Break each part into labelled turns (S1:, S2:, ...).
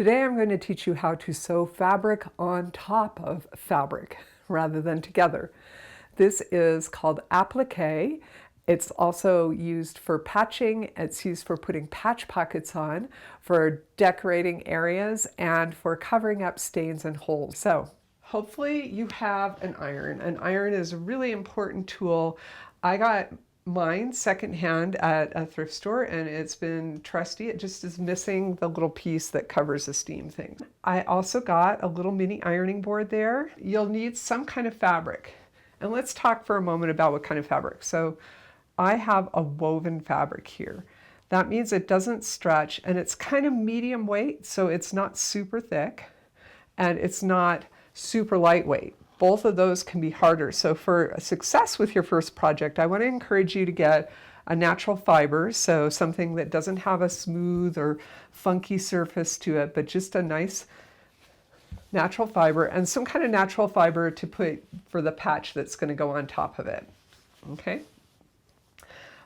S1: Today I'm going to teach you how to sew fabric on top of fabric rather than together. This is called applique. It's also used for patching. It's used for putting patch pockets on, for decorating areas, and for covering up stains and holes. So hopefully you have an iron. An iron is a really important tool. I got mine secondhand at a thrift store and it's been trusty. It just is missing the little piece that covers the steam thing. I also got a little mini ironing board there. You'll need some kind of fabric. And let's talk for a moment about what kind of fabric. So I have a woven fabric here. That means it doesn't stretch and it's kind of medium weight, so it's not super thick and it's not super lightweight. Both of those can be harder. So for success with your first project, I want to encourage you to get a natural fiber, so something that doesn't have a smooth or funky surface to it, but just a nice natural fiber, and some kind of natural fiber to put for the patch that's going to go on top of it. Okay.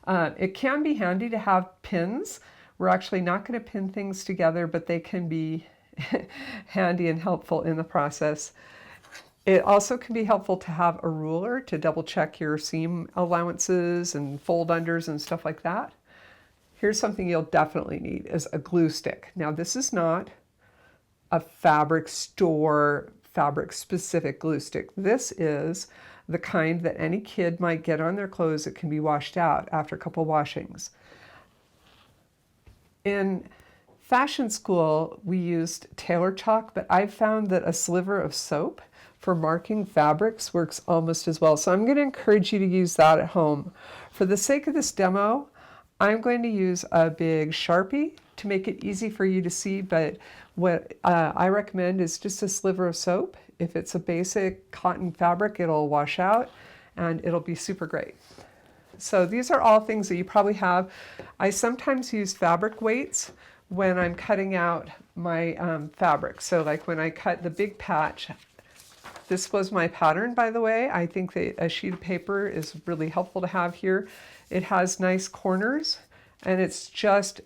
S1: It can be handy to have pins. We're actually not going to pin things together, but they can be handy and helpful in the process. It also can be helpful to have a ruler to double check your seam allowances and fold unders and stuff like that. Here's something you'll definitely need is a glue stick. Now this is not a fabric store, fabric specific glue stick. This is the kind that any kid might get on their clothes that can be washed out after a couple washings. In fashion school, we used tailor chalk, but I've found that a sliver of soap for marking fabrics works almost as well. So I'm going to encourage you to use that at home. For the sake of this demo, I'm going to use a big Sharpie to make it easy for you to see, but what I recommend is just a sliver of soap. If it's a basic cotton fabric, it'll wash out and it'll be super great. So these are all things that you probably have. I sometimes use fabric weights when I'm cutting out my fabric. So like when I cut the big patch, this was my pattern, by the way. I think that a sheet of paper is really helpful to have here. It has nice corners and it's just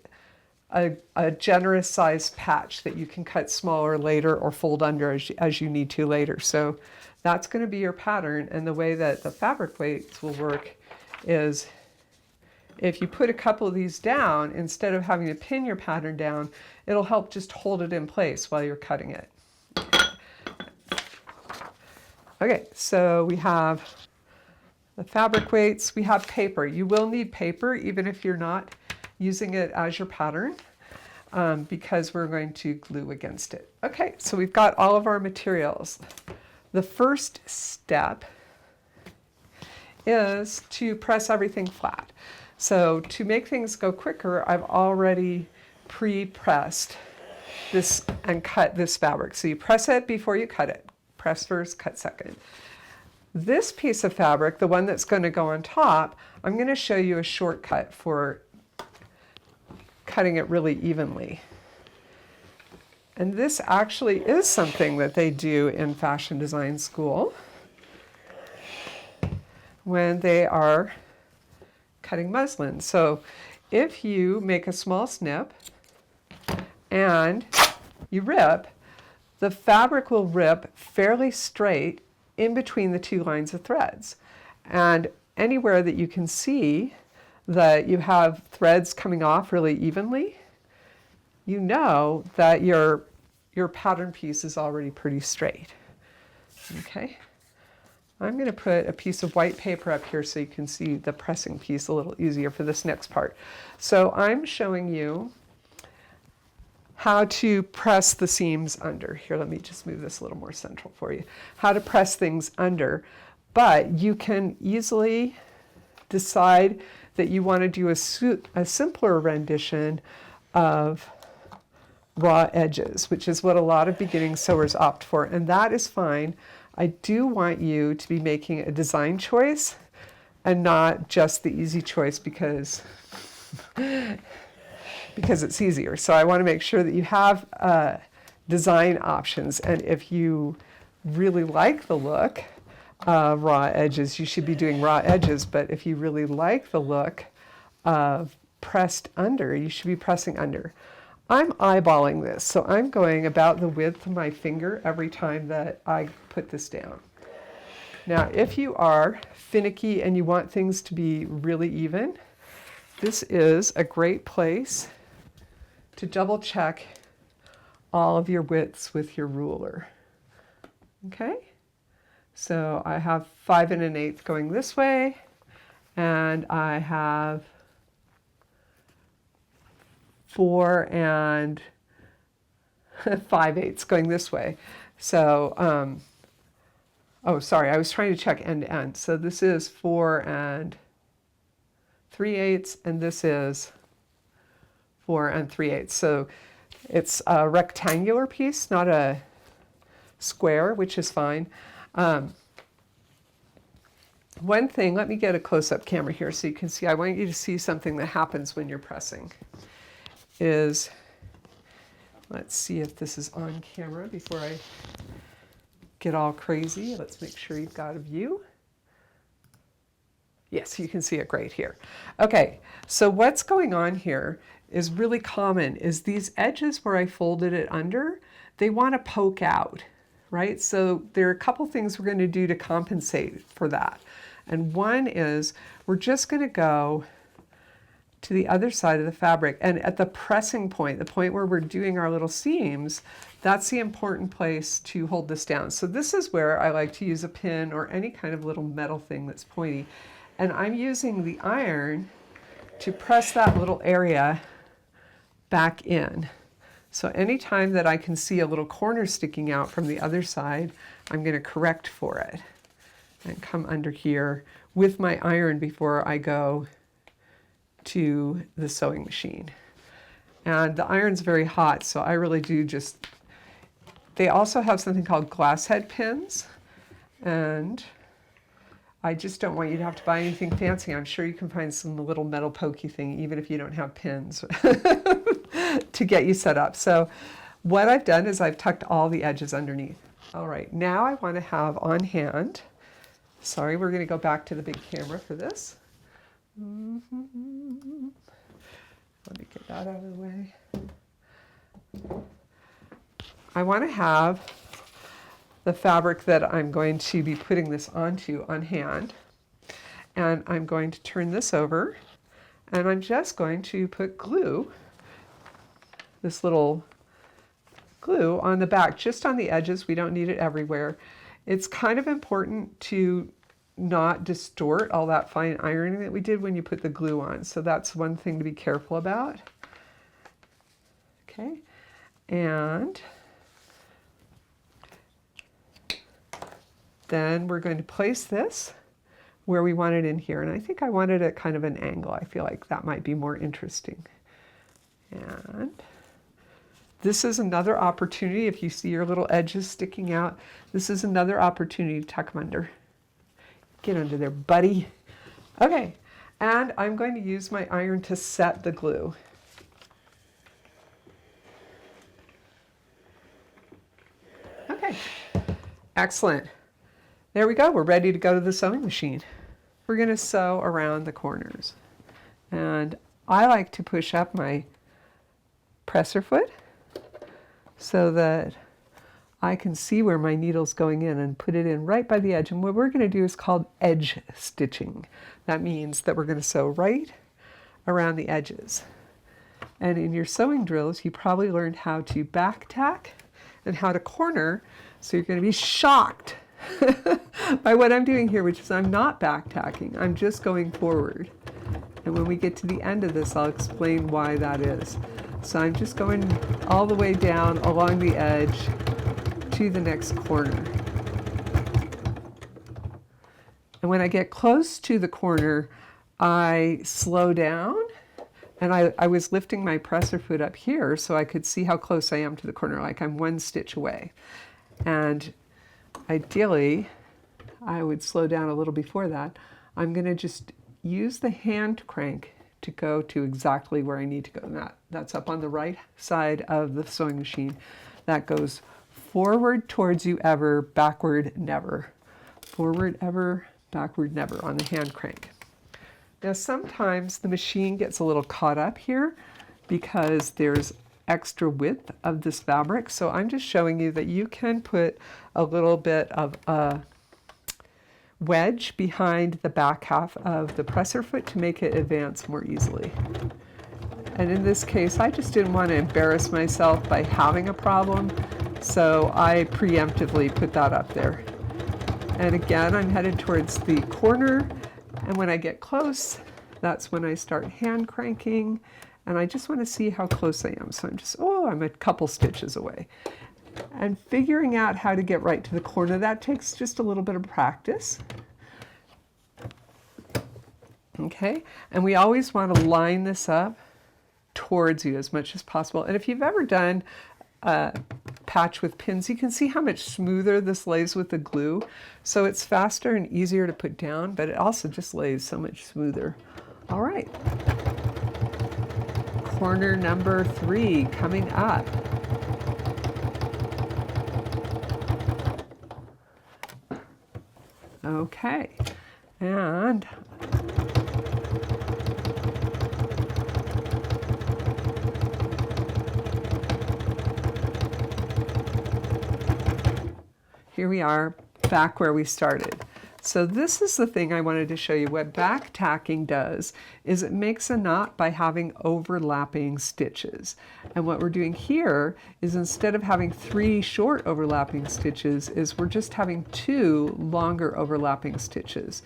S1: a generous sized patch that you can cut smaller later or fold under as you need to later. So that's going to be your pattern, and the way that the fabric weights will work is if you put a couple of these down, instead of having to pin your pattern down, it'll help just hold it in place while you're cutting it. Okay, so we have the fabric weights, we have paper. You will need paper even if you're not using it as your pattern because we're going to glue against it. Okay, so we've got all of our materials. The first step is to press everything flat. So to make things go quicker, I've already pre-pressed this and cut this fabric. So you press it before you cut it. Press first, cut second. This piece of fabric, the one that's going to go on top, I'm going to show you a shortcut for cutting it really evenly. And this actually is something that they do in fashion design school when they are cutting muslin. So if you make a small snip and you rip, the fabric will rip fairly straight in between the two lines of threads. And anywhere that you can see that you have threads coming off really evenly, you know that your pattern piece is already pretty straight. Okay, I'm going to put a piece of white paper up here so you can see the pressing piece a little easier for this next part. So I'm showing you how to press the seams under. Here, let me just move this a little more central for you. How to press things under, but you can easily decide that you want to do a simpler rendition of raw edges, which is what a lot of beginning sewers opt for, and that is fine. I do want you to be making a design choice and not just the easy choice because it's easier. So I want to make sure that you have design options, and if you really like the look of raw edges, you should be doing raw edges, but if you really like the look of pressed under, you should be pressing under. I'm eyeballing this, so I'm going about the width of my finger every time that I put this down. Now, if you are finicky and you want things to be really even, this is a great place to double check all of your widths with your ruler. Okay? So I have 5 1/8 going this way, and I have 4 5/8 going this way. So, oh, sorry, I was trying to check end to end. So this is 4 3/8, and this is 4 3/8. So it's a rectangular piece, not a square, which is fine. One thing, let me get a close-up camera here so you can see. I want you to see something that happens when you're pressing. Is, let's see if this is on camera before I get all crazy. Let's make sure you've got a view. Yes, you can see it great here. Okay, so what's going on here is really common, is these edges where I folded it under, they want to poke out, right? So there are a couple things we're going to do to compensate for that. And one is we're just going to go to the other side of the fabric, and at the pressing point, the point where we're doing our little seams, that's the important place to hold this down. So this is where I like to use a pin or any kind of little metal thing that's pointy. And I'm using the iron to press that little area back in. So anytime that I can see a little corner sticking out from the other side, I'm going to correct for it and come under here with my iron before I go to the sewing machine. And the iron's very hot, so I really do just, they also have something called glass head pins, and I just don't want you to have to buy anything fancy. I'm sure you can find some little metal pokey thing, even if you don't have pins, to get you set up. So what I've done is I've tucked all the edges underneath. All right, now I want to have on hand, sorry, we're going to go back to the big camera for this. Let me get that out of the way. I want to have the fabric that I'm going to be putting this onto on hand, and I'm going to turn this over, and I'm just going to put glue, this little glue on the back, just on the edges. We don't need it everywhere. It's kind of important to not distort all that fine ironing that we did when you put the glue on. So that's one thing to be careful about. Okay, and then we're going to place this where we want it in here. And I think I want it at kind of an angle. I feel like that might be more interesting. And this is another opportunity, if you see your little edges sticking out, this is another opportunity to tuck them under. Get under there, buddy. Okay, and I'm going to use my iron to set the glue. Okay, excellent. There we go, we're ready to go to the sewing machine. We're going to sew around the corners. And I like to push up my presser foot so that I can see where my needle's going in and put it in right by the edge. And what we're going to do is called edge stitching. That means that we're going to sew right around the edges. And in your sewing drills, you probably learned how to back tack and how to corner. So you're going to be shocked by what I'm doing here, which is I'm not back tacking. I'm just going forward. And when we get to the end of this, I'll explain why that is. So I'm just going all the way down along the edge to the next corner. And when I get close to the corner, I slow down, and I was lifting my presser foot up here so I could see how close I am to the corner, like I'm one stitch away. And ideally, I would slow down a little before that. I'm going to just use the hand crank to go to exactly where I need to go. And that's up on the right side of the sewing machine. That goes forward towards you ever, backward never. Forward ever, backward never on the hand crank. Now sometimes the machine gets a little caught up here because there's extra width of this fabric. So I'm just showing you that you can put a little bit of a wedge behind the back half of the presser foot to make it advance more easily. And in this case, I just didn't want to embarrass myself by having a problem, so I preemptively put that up there. And again, I'm headed towards the corner, and when I get close, that's when I start hand cranking, and I just want to see how close I am. So I'm a couple stitches away. And figuring out how to get right to the corner, that takes just a little bit of practice. Okay, and we always want to line this up towards you as much as possible. And if you've ever done a patch with pins, you can see how much smoother this lays with the glue. So it's faster and easier to put down, but it also just lays so much smoother. All right, corner number 3 coming up. Okay, and here we are back where we started. So this is the thing I wanted to show you. What back tacking does is it makes a knot by having overlapping stitches. And what we're doing here is instead of having 3 short overlapping stitches, is we're just having 2 longer overlapping stitches.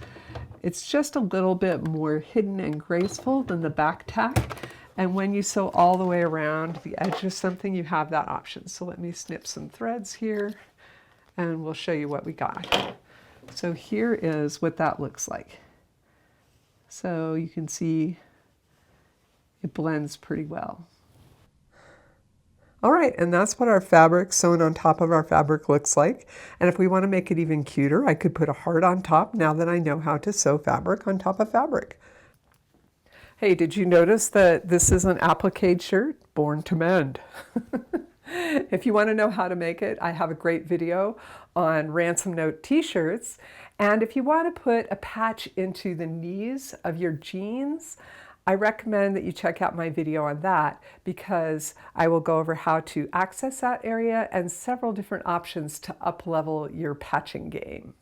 S1: It's just a little bit more hidden and graceful than the back tack. And when you sew all the way around the edge of something, you have that option. So let me snip some threads here, and we'll show you what we got. So here is what that looks like. So you can see it blends pretty well. All right, and that's what our fabric sewn on top of our fabric looks like. And if we want to make it even cuter, I could put a heart on top now that I know how to sew fabric on top of fabric. Hey, did you notice that this is an applique shirt? Born to mend. If you want to know how to make it, I have a great video on ransom note t-shirts. And if you want to put a patch into the knees of your jeans, I recommend that you check out my video on that, because I will go over how to access that area and several different options to up-level your patching game.